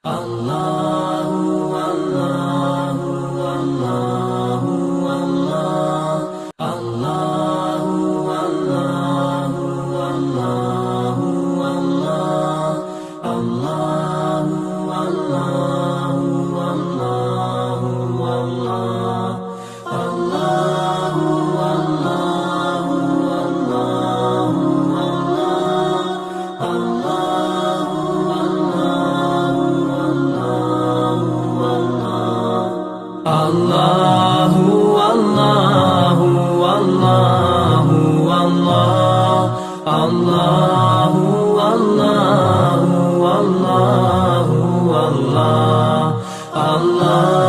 الله الله الله الله الله الله الله الله الله الله والله والله الله والله والله والله الله الله والله والله والله الله والله والله والله الله